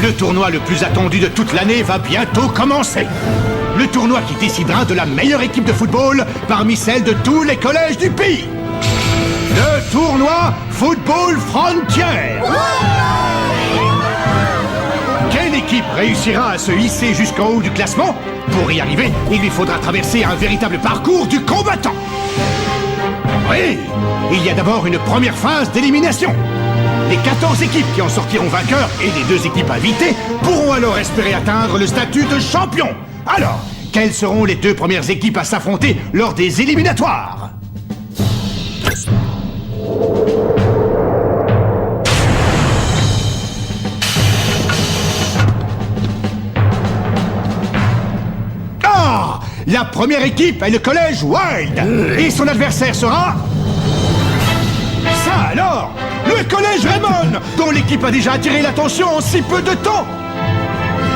Le tournoi le plus attendu de toute l'année va bientôt commencer. Le tournoi qui décidera de la meilleure équipe de football parmi celles de tous les collèges du pays. Le tournoi Football Frontier. Quelle équipe réussira à se hisser jusqu'en haut du classement? Pour y arriver, il lui faudra traverser un véritable parcours du combattant. Oui, il y a d'abord une première phase d'élimination. Les 14 équipes qui en sortiront vainqueurs et les 2 équipes invitées pourront alors espérer atteindre le statut de champion. Alors, quelles seront les 2 premières équipes à s'affronter lors des éliminatoires? Ah! La première équipe est le collège Wild. Et son adversaire sera... Ça alors! Le collège Raymond, dont l'équipe a déjà attiré l'attention en si peu de temps.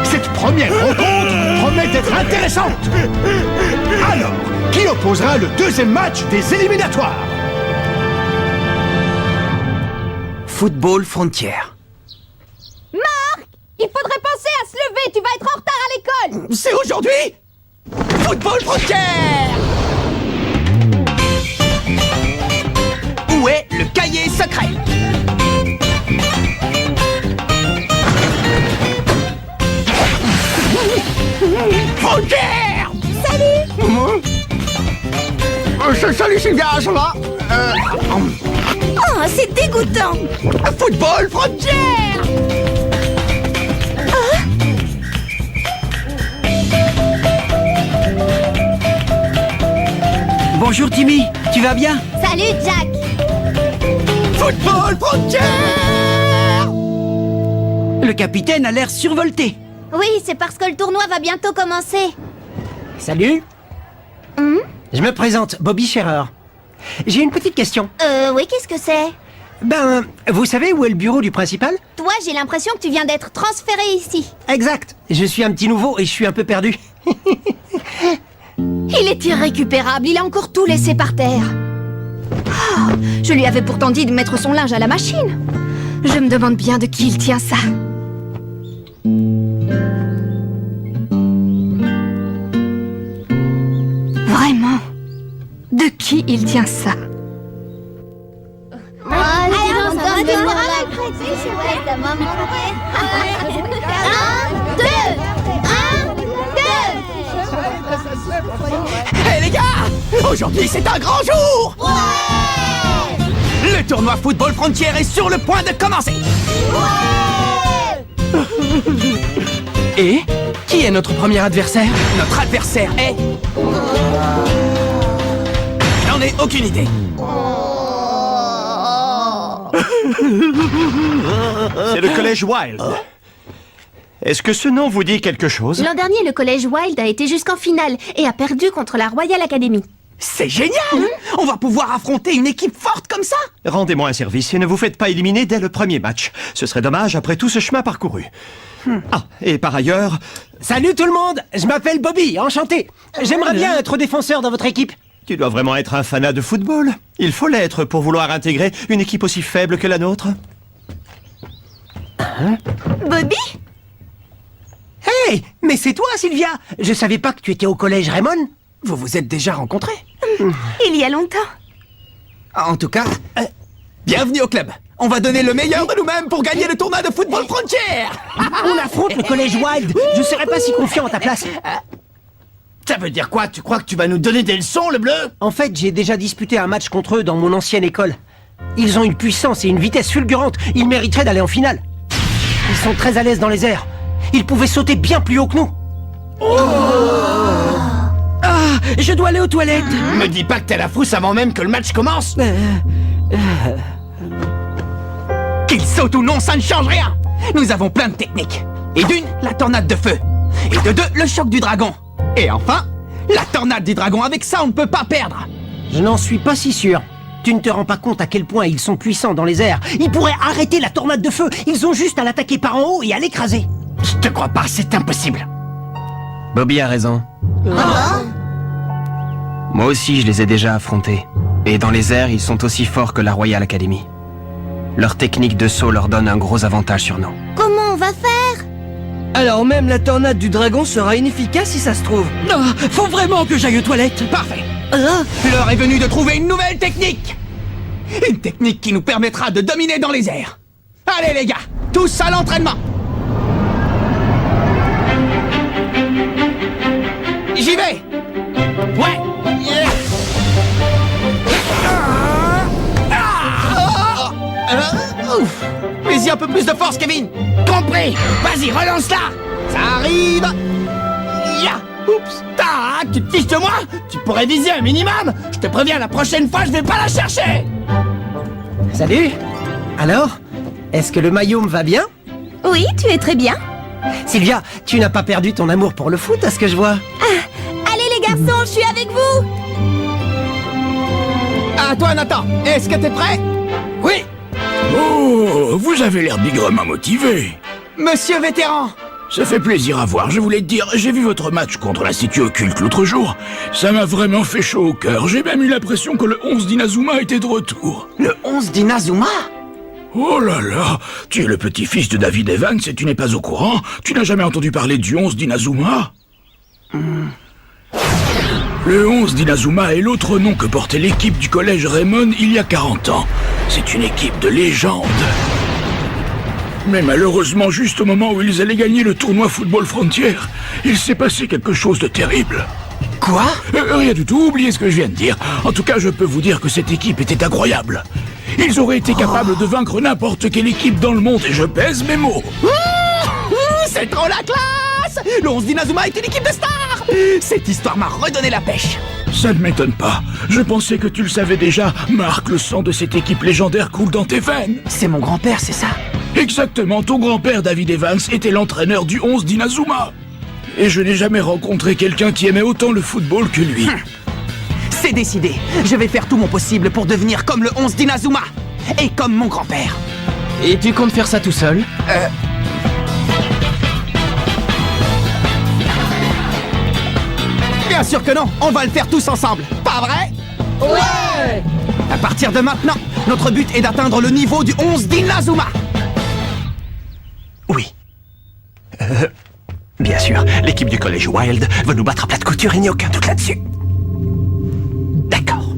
Cette première rencontre promet d'être intéressante. Alors, qui opposera le 2e match des éliminatoires? Football Frontier. Marc! Il faudrait penser à se lever, tu vas être en retard à l'école! C'est aujourd'hui? Football Frontier! Où est le cahier secret? Frontier! Salut! Salut Sylvia, ça va? Oh, c'est dégoûtant! Football Frontier! Bonjour Timmy, tu vas bien? Salut, Jack! Football Frontier! Le capitaine a l'air survolté. Oui, c'est parce que le tournoi va bientôt commencer. Salut. Je me présente, Bobby Scherer. J'ai une petite question. Oui, qu'est-ce que c'est? Ben, vous savez où est le bureau du principal? Toi, j'ai l'impression que tu viens d'être transféré ici. Exact. Je suis un petit nouveau et je suis un peu perdu. Il est irrécupérable, il a encore tout laissé par terre. Oh, je lui avais pourtant dit de mettre son linge à la machine. Je me demande bien de qui il tient ça. Vraiment, de qui il tient ça? Hé les gars! Aujourd'hui c'est un grand jour! Le tournoi Football Frontier est sur le point de commencer! Et qui est notre premier adversaire? Notre adversaire est... J'en ai aucune idée. C'est le collège Wild. Est-ce que ce nom vous dit quelque chose? L'an dernier, le collège Wild a été jusqu'en finale et a perdu contre la Royal Academy. C'est génial! On va pouvoir affronter une équipe forte comme ça! Rendez-moi un service et ne vous faites pas éliminer dès le premier match. Ce serait dommage après tout ce chemin parcouru. Ah, et par ailleurs... Salut tout le monde, je m'appelle Bobby, enchanté. J'aimerais bien être défenseur dans votre équipe. Tu dois vraiment être un fanat de football. Il faut l'être pour vouloir intégrer une équipe aussi faible que la nôtre. Bobby? Hey, mais c'est toi Sylvia. Je savais pas que tu étais au collège Raymond. Vous vous êtes déjà rencontrés? Il y a longtemps. En tout cas, bienvenue au club. On va donner le meilleur de nous-mêmes pour gagner le tournoi de Football Frontier. On affronte le collège Wild. Je serais pas si confiant à ta place. Ça veut dire quoi? Tu crois que tu vas nous donner des leçons, le bleu? En fait, j'ai déjà disputé un match contre eux dans mon ancienne école. Ils ont une puissance et une vitesse fulgurante. Ils mériteraient d'aller en finale. Ils sont très à l'aise dans les airs. Ils pouvaient sauter bien plus haut que nous. Ah, je dois aller aux toilettes. Me dis pas que t'as la frousse avant même que le match commence. Qu'il saute ou non, ça ne change rien. Nous avons plein de techniques. Et d'une, la tornade de feu. Et de deux, le choc du dragon. Et enfin, la tornade du dragon. Avec ça, on ne peut pas perdre. Je n'en suis pas si sûr. Tu ne te rends pas compte à quel point ils sont puissants dans les airs. Ils pourraient arrêter la tornade de feu. Ils ont juste à l'attaquer par en haut et à l'écraser. Je te crois pas, c'est impossible. Bobby a raison. Moi aussi, je les ai déjà affrontés. Et dans les airs, ils sont aussi forts que la Royal Academy. Leur technique de saut leur donne un gros avantage sur nous. Comment on va faire? Alors même la tornade du dragon sera inefficace si ça se trouve. Ah, faut vraiment que j'aille aux toilettes. Parfait. Ah, L'heure est venue de trouver une nouvelle technique. Une technique qui nous permettra de dominer dans les airs. Allez les gars, tous à l'entraînement. J'y vais. Ouais. Ouf. Mais-y un peu plus de force, Kevin. Compris. Vas-y, relance-la. Ça arrive. Ya. Oups. Tu te fiches de moi? Tu pourrais viser un minimum. Je te préviens, la prochaine fois, je vais pas la chercher. Salut. Alors, est-ce que le maillot me va bien? Oui, tu es très bien. Sylvia, tu n'as pas perdu ton amour pour le foot, à ce que je vois. Allez les garçons, je suis avec vous. À toi, Nathan. Est-ce que t'es prêt? Oui. Oh, vous avez l'air bigrement motivé. Monsieur vétéran. Ça fait plaisir à voir, je voulais te dire, j'ai vu votre match contre l'Institut Occulte l'autre jour. Ça m'a vraiment fait chaud au cœur, j'ai même eu l'impression que le 11 d'Inazuma était de retour. Le 11 d'Inazuma? Oh là là, tu es le petit-fils de David Evans et tu n'es pas au courant? Tu n'as jamais entendu parler du 11 d'Inazuma? Le 11 d'Inazuma est l'autre nom que portait l'équipe du collège Raymond il y a 40 ans. C'est une équipe de légende. Mais malheureusement, juste au moment où ils allaient gagner le tournoi Football Frontier, il s'est passé quelque chose de terrible. Quoi? Rien du tout, oubliez ce que je viens de dire. En tout cas, je peux vous dire que cette équipe était incroyable. Ils auraient été capables de vaincre n'importe quelle équipe dans le monde, et je pèse mes mots. C'est trop la classe! Le 11 d'Inazuma est une équipe de stars! Cette histoire m'a redonné la pêche. Ça ne m'étonne pas. Je pensais que tu le savais déjà. Marc, le sang de cette équipe légendaire coule dans tes veines. C'est mon grand-père, c'est ça? Exactement, ton grand-père David Evans était l'entraîneur du 11 d'Inazuma. Et je n'ai jamais rencontré quelqu'un qui aimait autant le football que lui. C'est décidé. Je vais faire tout mon possible pour devenir comme le 11 d'Inazuma. Et comme mon grand-père. Et tu comptes faire ça tout seul? Bien sûr que non, on va le faire tous ensemble. Pas vrai? ouais. À partir de maintenant, notre but est d'atteindre le niveau du 11 d'Inazuma. Oui. Bien sûr, l'équipe du collège Wild va nous battre à plat de couture, il n'y a aucun doute là-dessus. D'accord.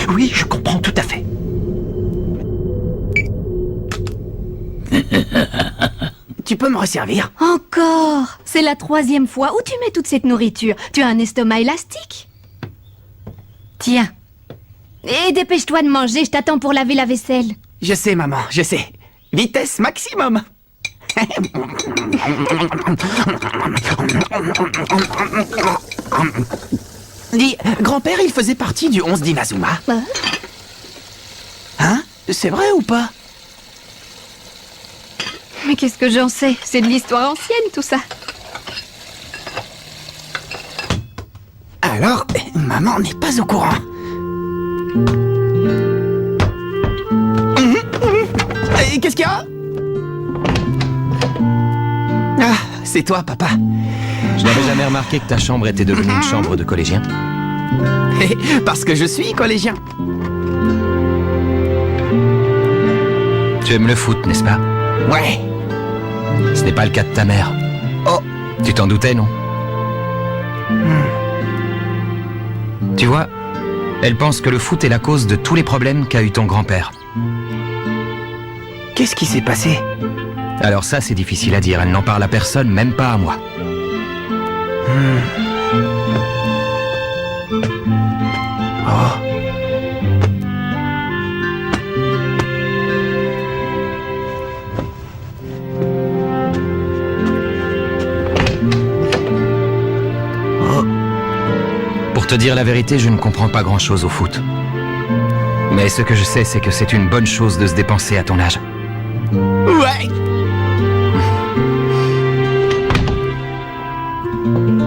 Oui, je comprends tout à fait. Tu peux me resservir? Encore. C'est la 3e fois. Où tu mets toute cette nourriture? Tu as un estomac élastique? Tiens. Et dépêche-toi de manger, je t'attends pour laver la vaisselle. Je sais, maman, je sais. Vitesse maximum. Dis, grand-père, il faisait partie du 11 d'Inazuma. Hein? C'est vrai ou pas? Mais qu'est-ce que j'en sais? C'est de l'histoire ancienne, tout ça. Alors, maman n'est pas au courant. Et qu'est-ce qu'il y a? Ah, c'est toi, papa. Je n'avais jamais remarqué que ta chambre était devenue une chambre de collégien. Parce que je suis collégien. Tu aimes le foot, n'est-ce pas? Ouais. Ce n'est pas le cas de ta mère. Oh. Tu t'en doutais, non? Tu vois, elle pense que le foot est la cause de tous les problèmes qu'a eu ton grand-père. Qu'est-ce qui s'est passé? Alors ça, c'est difficile à dire. Elle n'en parle à personne, même pas à moi. Oh. Pour te dire la vérité, je ne comprends pas grand-chose au foot. Mais ce que je sais, c'est que c'est une bonne chose de se dépenser à ton âge. Ouais.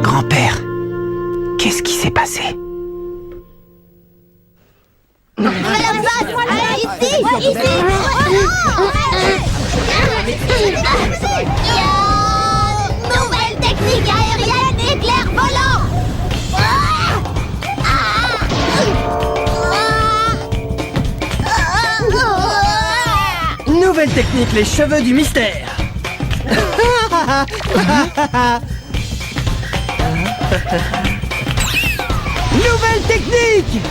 Grand-père, qu'est-ce qui s'est passé? Nouvelle technique aérienne, éclair volant. Nouvelle technique, les cheveux du mystère. Nouvelle technique.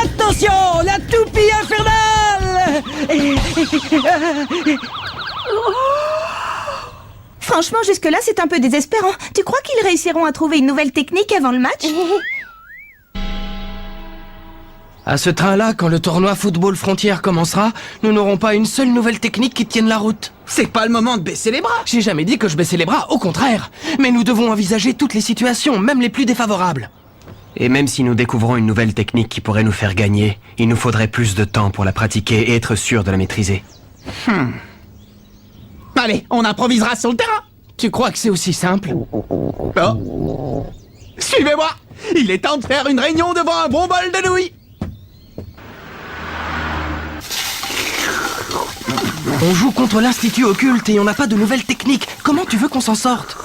Attention, la toupie infernale. Franchement, jusque-là, c'est un peu désespérant. Tu crois qu'ils réussiront à trouver une nouvelle technique avant le match? À ce train-là, quand le tournoi Football Frontière commencera, nous n'aurons pas une seule nouvelle technique qui tienne la route. C'est pas le moment de baisser les bras. J'ai jamais dit que je baissais les bras, au contraire. Mais nous devons envisager toutes les situations, même les plus défavorables. Et même si nous découvrons une nouvelle technique qui pourrait nous faire gagner, il nous faudrait plus de temps pour la pratiquer et être sûr de la maîtriser. Allez, on improvisera sur le terrain. Tu crois que c'est aussi simple? Oh. Suivez-moi. Il est temps de faire une réunion devant un bon bol de nouilles. On joue contre l'Institut Occulte et on n'a pas de nouvelles techniques. Comment tu veux qu'on s'en sorte?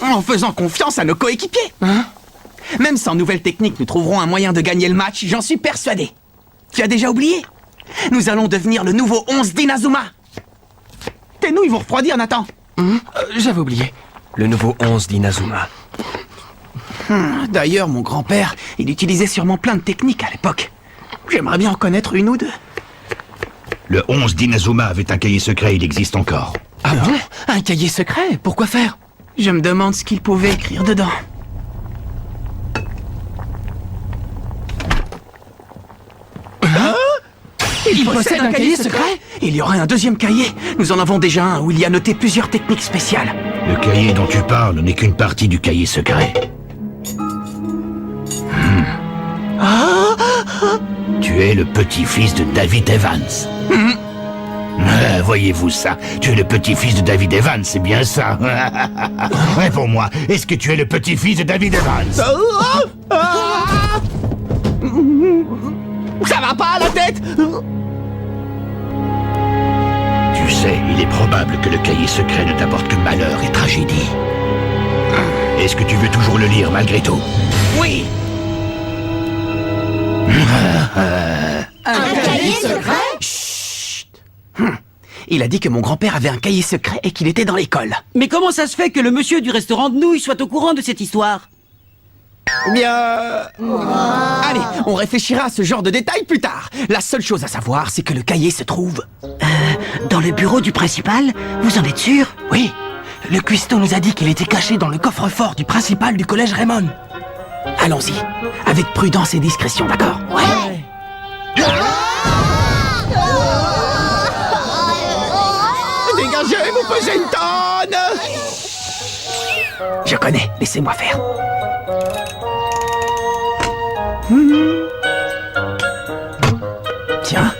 En faisant confiance à nos coéquipiers. Même sans nouvelle technique, nous trouverons un moyen de gagner le match, j'en suis persuadé. Tu as déjà oublié? Nous allons devenir le nouveau 11 d'Inazuma. Tes nouilles vont refroidir, Nathan. J'avais oublié. Le nouveau 11 d'Inazuma. D'ailleurs, mon grand-père, il utilisait sûrement plein de techniques à l'époque. J'aimerais bien en connaître une ou deux. Le 11 d'Inazuma avait un cahier secret, il existe encore. Ah bon? Un cahier secret? Pourquoi faire? Je me demande ce qu'il pouvait écrire dedans. Il possède un cahier secret? Il y aurait un deuxième cahier. Nous en avons déjà un où il y a noté plusieurs techniques spéciales. Le cahier dont tu parles n'est qu'une partie du cahier secret. Tu es le petit-fils de David Evans. Voyez-vous ça? Tu es le petit-fils de David Evans, c'est bien ça? Réponds-moi, est-ce que tu es le petit-fils de David Evans? Ça va pas à la tête? Tu sais, il est probable que le cahier secret ne t'apporte que malheur et tragédie. Est-ce que tu veux toujours le lire malgré tout? Oui. Un cahier secret? Chut. Il a dit que mon grand-père avait un cahier secret et qu'il était dans l'école. Mais comment ça se fait que le monsieur du restaurant de nouilles soit au courant de cette histoire? Eh bien... Allez, on réfléchira à ce genre de détails plus tard. La seule chose à savoir, c'est que le cahier se trouve... Dans le bureau du principal? Vous en êtes sûr? Oui. Le cuistot nous a dit qu'il était caché dans le coffre-fort du principal du collège Raymond. Allons-y, avec prudence et discrétion, d'accord? Ouais. Dégagez, vous pesez une tonne! Je connais, laissez-moi faire. Tiens.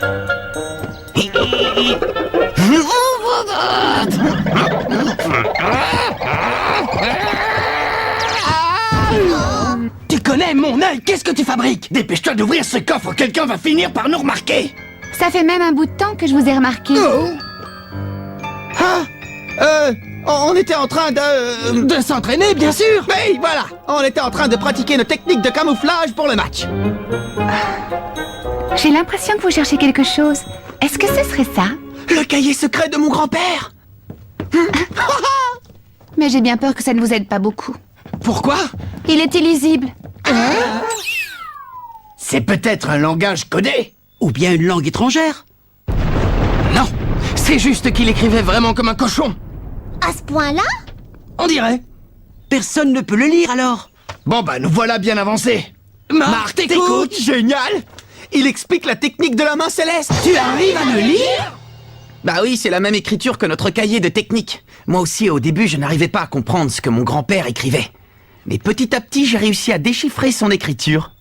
Tu connais mon œil? Qu'est-ce que tu fabriques? Dépêche-toi d'ouvrir ce coffre, quelqu'un va finir par nous remarquer! Ça fait même un bout de temps que je vous ai remarqué. On était en train de... De s'entraîner, bien sûr. Oui, voilà. On était en train de pratiquer nos techniques de camouflage pour le match. J'ai l'impression que vous cherchez quelque chose. Est-ce que ce serait ça? Le cahier secret de mon grand-père. Mais j'ai bien peur que ça ne vous aide pas beaucoup. Pourquoi? Il est illisible. C'est peut-être un langage codé? Ou bien une langue étrangère? Non, c'est juste qu'il écrivait vraiment comme un cochon. À ce point-là? On dirait. Personne ne peut le lire alors. Bon bah nous voilà bien avancés. Marc, t'écoutes? Génial. Il explique la technique de la main céleste. Tu arrives à le lire? Bah oui, c'est la même écriture que notre cahier de technique. Moi aussi, au début, je n'arrivais pas à comprendre ce que mon grand-père écrivait. Mais petit à petit, j'ai réussi à déchiffrer son écriture.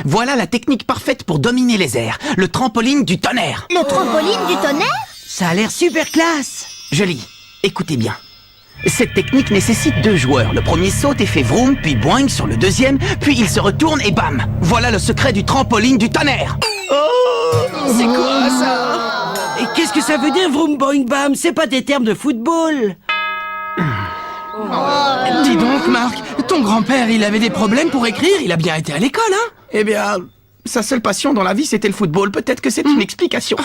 Voilà la technique parfaite pour dominer les airs. Le trampoline du tonnerre. Le trampoline du tonnerre? Ça a l'air super classe. Je lis. Écoutez bien. Cette technique nécessite 2 joueurs. Le premier saute et fait vroom, puis boing sur le deuxième, puis il se retourne et bam. Voilà le secret du trampoline du tonnerre. C'est quoi ça? Et qu'est-ce que ça veut dire vroom boing bam? C'est pas des termes de football. Dis donc, Marc, ton grand-père, il avait des problèmes pour écrire. Il a bien été à l'école, hein? Eh bien, Sa seule passion dans la vie, c'était le football. Peut-être que c'est une explication.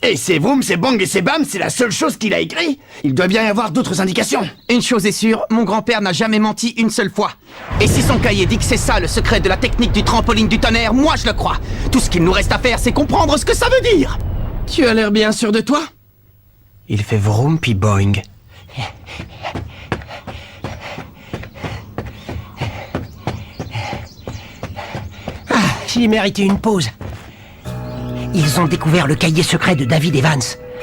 Et c'est Vroom, c'est Bang et c'est Bam, c'est la seule chose qu'il a écrit. Il doit bien y avoir d'autres indications. Une chose est sûre, mon grand-père n'a jamais menti une seule fois. Et si son cahier dit que c'est ça le secret de la technique du trampoline du tonnerre, moi je le crois. Tout ce qu'il nous reste à faire, c'est comprendre ce que ça veut dire. Tu as l'air bien sûr de toi. Il fait vroom puis boing. J'ai mérité une pause. Ils ont découvert le cahier secret de David Evans.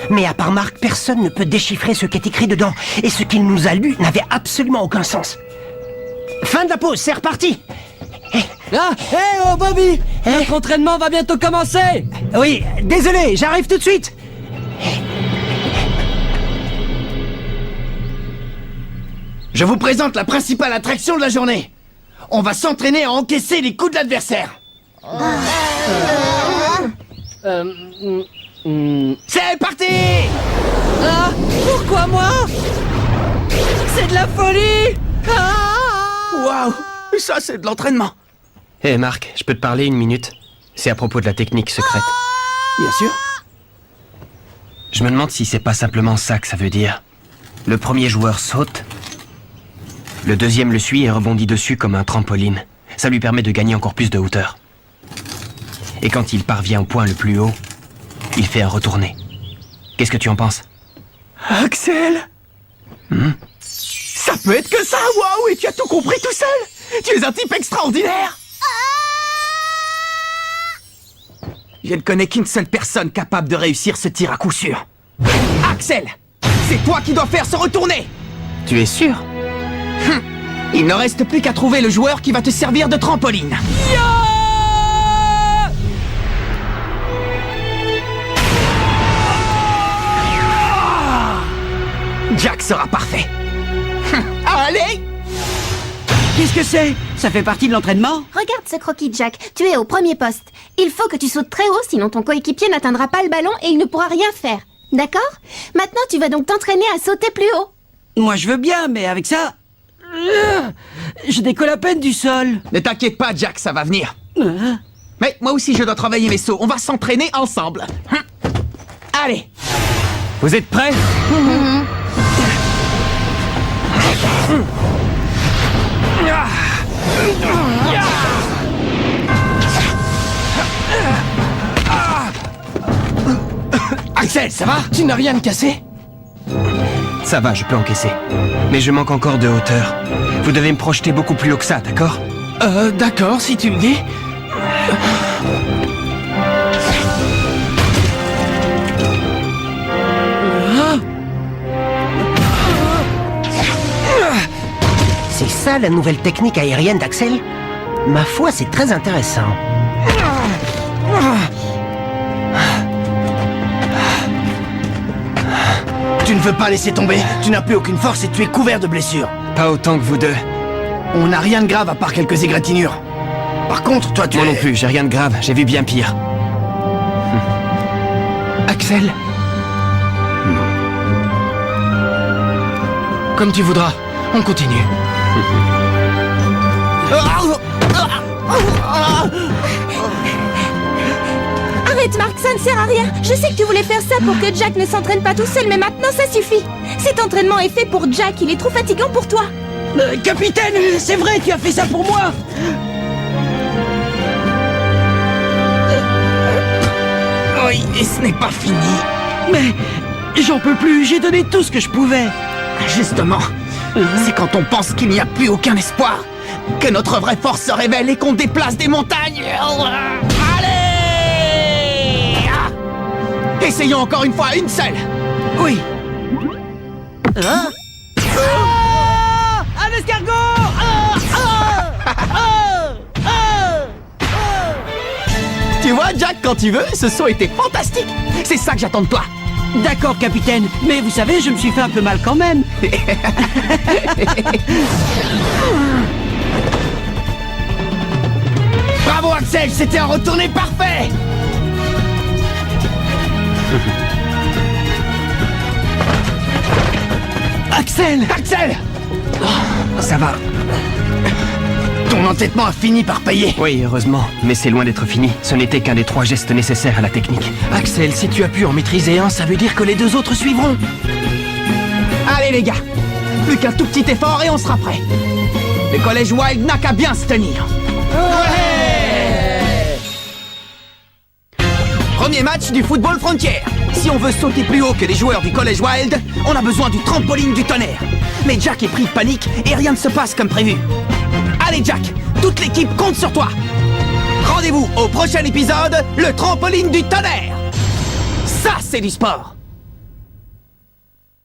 Mais à part Marc, personne ne peut déchiffrer ce qui est écrit dedans. Et ce qu'il nous a lu n'avait absolument aucun sens. Fin de la pause, c'est reparti. Oh Bobby, notre entraînement va bientôt commencer. Oui, désolé, j'arrive tout de suite. Je vous présente la principale attraction de la journée. On va s'entraîner à encaisser les coups de l'adversaire. C'est parti! Ah, pourquoi moi? C'est de la folie. Waouh, ça c'est de l'entraînement. Hé Marc, je peux te parler une minute? C'est à propos de la technique secrète. Bien sûr. Je me demande si c'est pas simplement ça que ça veut dire. Le premier joueur saute, le deuxième le suit et rebondit dessus comme un trampoline. Ça lui permet de gagner encore plus de hauteur. Et quand il parvient au point le plus haut, il fait un retourné. Qu'est-ce que tu en penses? Axel, ça peut être que ça, waouh, et tu as tout compris tout seul. Tu es un type extraordinaire. Je ne connais qu'une seule personne capable de réussir ce tir à coup sûr. Axel, c'est toi qui dois faire ce retourné. Tu es sûr? Il ne reste plus qu'à trouver le joueur qui va te servir de trampoline. Jack sera parfait. Allez! Qu'est-ce que c'est? Ça fait partie de l'entraînement? Regarde ce croquis, Jack. Tu es au premier poste. Il faut que tu sautes très haut, sinon ton coéquipier n'atteindra pas le ballon et il ne pourra rien faire. D'accord? Maintenant, tu vas donc t'entraîner à sauter plus haut. Moi je veux bien, mais avec ça... je décolle à peine du sol. Ne t'inquiète pas, Jack, ça va venir. Mais moi aussi, je dois travailler mes sauts. On va s'entraîner ensemble. Allez! Vous êtes prêts? Axel, ça va? Tu n'as rien de cassé? Ça va, je peux encaisser. Mais je manque encore de hauteur. Vous devez me projeter beaucoup plus haut que ça, d'accord? D'accord, si tu le dis. C'est ça la nouvelle technique aérienne d'Axel? Ma foi, c'est très intéressant. Tu ne veux pas laisser tomber. Tu n'as plus aucune force et tu es couvert de blessures. Pas autant que vous deux. On n'a rien de grave à part quelques égratignures. Par contre, toi tu Moi es... non plus, j'ai rien de grave, j'ai vu bien pire. Axel? Comme tu voudras. On continue. Arrête, Marc, ça ne sert à rien. Je sais que tu voulais faire ça pour que Jack ne s'entraîne pas tout seul, mais maintenant ça suffit. Cet entraînement est fait pour Jack, il est trop fatigant pour toi. Capitaine, c'est vrai, tu as fait ça pour moi. Oui, et ce n'est pas fini. Mais j'en peux plus, j'ai donné tout ce que je pouvais. Justement, c'est quand on pense qu'il n'y a plus aucun espoir que notre vraie force se révèle et qu'on déplace des montagnes. Allez! Essayons encore une fois, une seule. Oui. Un escargot. Tu vois, Jack, quand tu veux, ce saut était fantastique. C'est ça que j'attends de toi. D'accord, capitaine, mais vous savez, je me suis fait un peu mal quand même. Bravo Axel, c'était un retourné parfait. Axel! Axel! Ça va. Ton entêtement a fini par payer. Oui, heureusement, mais c'est loin d'être fini. Ce n'était qu'un des 3 gestes nécessaires à la technique. Axel, si tu as pu en maîtriser un, ça veut dire que les 2 autres suivront. Allez les gars, plus qu'un tout petit effort et on sera prêt. Le collège Wild n'a qu'à bien se tenir. Premier match du football frontière. Si on veut sauter plus haut que les joueurs du collège Wild, on a besoin du trampoline du tonnerre. Mais Jack est pris de panique et rien ne se passe comme prévu. Allez Jack, toute l'équipe compte sur toi. Rendez-vous au prochain épisode, le trampoline du tonnerre. Ça, c'est du sport.